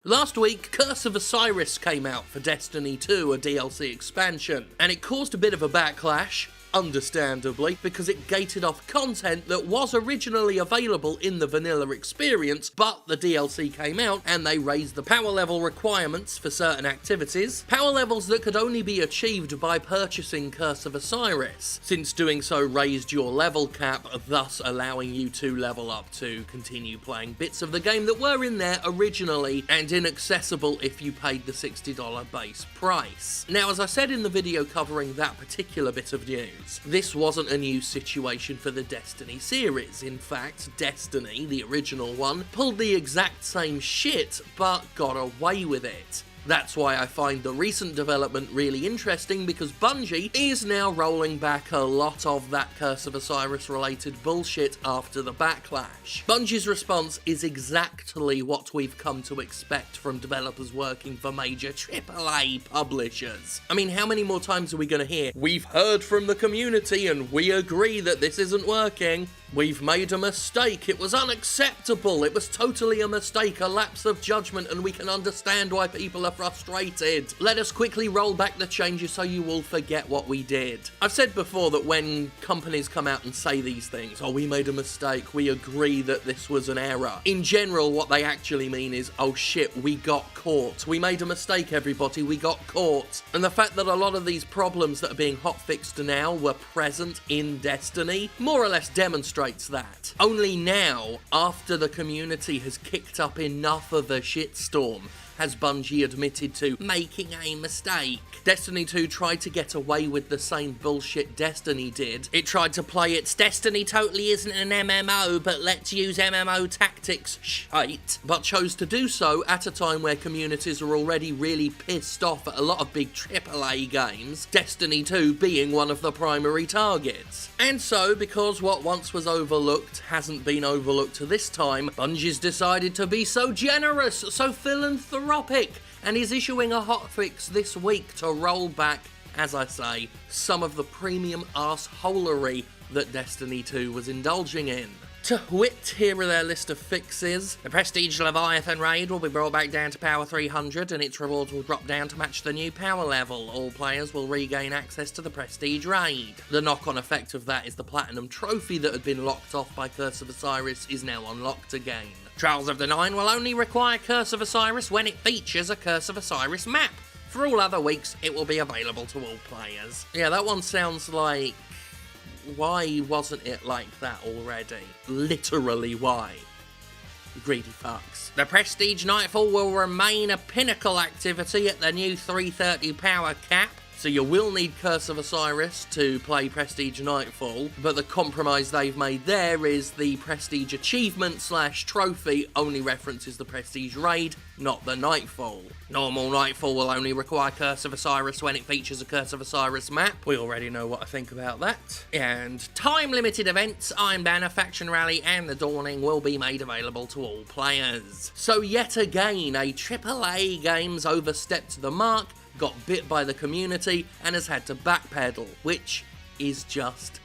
Last week, Curse of Osiris came out for Destiny 2, a DLC expansion, and it caused a bit of a backlash, understandably, because it gated off content that was originally available in the vanilla experience, but the DLC came out and they raised the power level requirements for certain activities, power levels that could only be achieved by purchasing Curse of Osiris, since doing so raised your level cap, thus allowing you to level up to continue playing bits of the game that were in there originally and inaccessible if you paid the $60 base price. Now, as I said in the video covering that particular bit of news, this wasn't a new situation for the Destiny series. In fact, Destiny, the original one, pulled the exact same shit, but got away with it. That's why I find the recent development really interesting, because Bungie is now rolling back a lot of that Curse of Osiris related bullshit after the backlash. Bungie's response is exactly what we've come to expect from developers working for major AAA publishers. I mean, how many more times are we going to hear, "We've heard from the community and we agree that this isn't working. We've made a mistake. It was unacceptable. It was totally a mistake, a lapse of judgment, and we can understand why people are frustrated. Let us quickly roll back the changes so you will forget what we did." I've said before that when companies come out and say these things, "Oh, we made a mistake, we agree that this was an error," in general what they actually mean is, "Oh shit, we got caught. We made a mistake, everybody, we got caught." And the fact that a lot of these problems that are being hotfixed now were present in Destiny more or less demonstrates that. Only now, after the community has kicked up enough of a shitstorm, has Bungie admitted to making a mistake. Destiny 2 tried to get away with the same bullshit Destiny did. It tried to play its "Destiny totally isn't an MMO, but let's use MMO tactics" shite, but chose to do so at a time where communities are already really pissed off at a lot of big AAA games, Destiny 2 being one of the primary targets. And so, because what once was overlooked hasn't been overlooked to this time, Bungie's decided to be so generous, so philanthropic, and is issuing a hotfix this week to roll back, as I say, some of the premium arseholery that Destiny 2 was indulging in. To wit, here are their list of fixes. The Prestige Leviathan raid will be brought back down to power 300 and its rewards will drop down to match the new power level. All players will regain access to the Prestige raid. The knock-on effect of that is the Platinum trophy that had been locked off by Curse of Osiris is now unlocked again. Trials of the Nine will only require Curse of Osiris when it features a Curse of Osiris map. For all other weeks, it will be available to all players. Yeah, that one sounds like... why wasn't it like that already? Literally, why? Greedy fucks. The Prestige Nightfall will remain a pinnacle activity at the new 330 power cap, so you will need Curse of Osiris to play Prestige Nightfall, but the compromise they've made there is the Prestige achievement / trophy only references the Prestige raid, not the Nightfall. Normal Nightfall will only require Curse of Osiris when it features a Curse of Osiris map. We already know what I think about that. And time-limited events, Iron Banner, Faction Rally, and The Dawning will be made available to all players. So yet again, a AAA game's overstepped the mark, got bit by the community, and has had to backpedal, which is just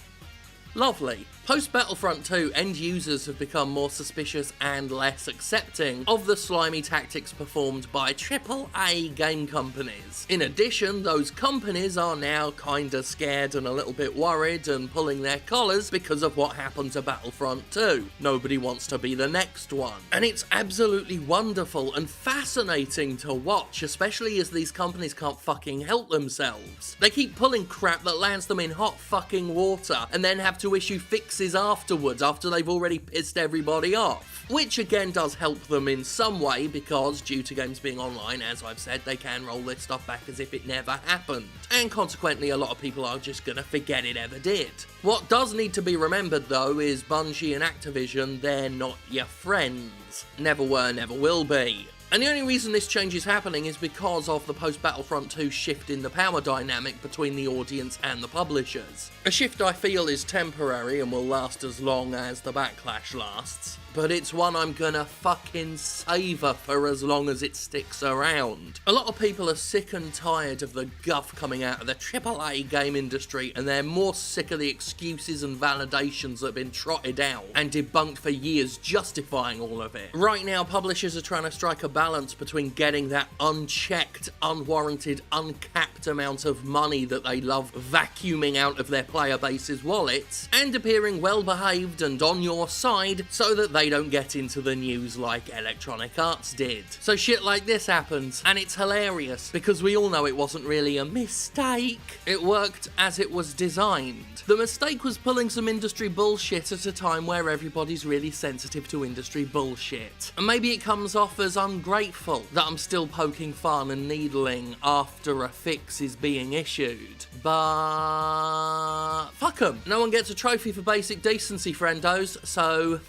lovely. Post-Battlefront 2, end users have become more suspicious and less accepting of the slimy tactics performed by AAA game companies. In addition, those companies are now kinda scared and a little bit worried and pulling their collars because of what happened to Battlefront 2. Nobody wants to be the next one. And it's absolutely wonderful and fascinating to watch, especially as these companies can't fucking help themselves. They keep pulling crap that lands them in hot fucking water and then have to issue fixes afterwards, after they've already pissed everybody off. Which again does help them in some way, because due to games being online, as I've said, they can roll this stuff back as if it never happened. And consequently, a lot of people are just gonna forget it ever did. What does need to be remembered though is Bungie and Activision, they're not your friends. Never were, never will be. And the only reason this change is happening is because of the post-Battlefront 2 shift in the power dynamic between the audience and the publishers. A shift I feel is temporary and will last as long as the backlash lasts. but it's one I'm gonna fucking savour for as long as it sticks around. A lot of people are sick and tired of the guff coming out of the AAA game industry, and they're more sick of the excuses and validations that have been trotted out and debunked for years justifying all of it. Right now, publishers are trying to strike a balance between getting that unchecked, unwarranted, uncapped amount of money that they love vacuuming out of their player base's wallets, and appearing well-behaved and on your side so that they don't get into the news like Electronic Arts did. So shit like this happens, and it's hilarious, because we all know it wasn't really a mistake. It worked as it was designed. The mistake was pulling some industry bullshit at a time where everybody's really sensitive to industry bullshit. And maybe it comes off as ungrateful that I'm still poking fun and needling after a fix is being issued. But fuck 'em. No one gets a trophy for basic decency, friendos, so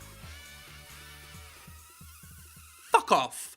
fuck off.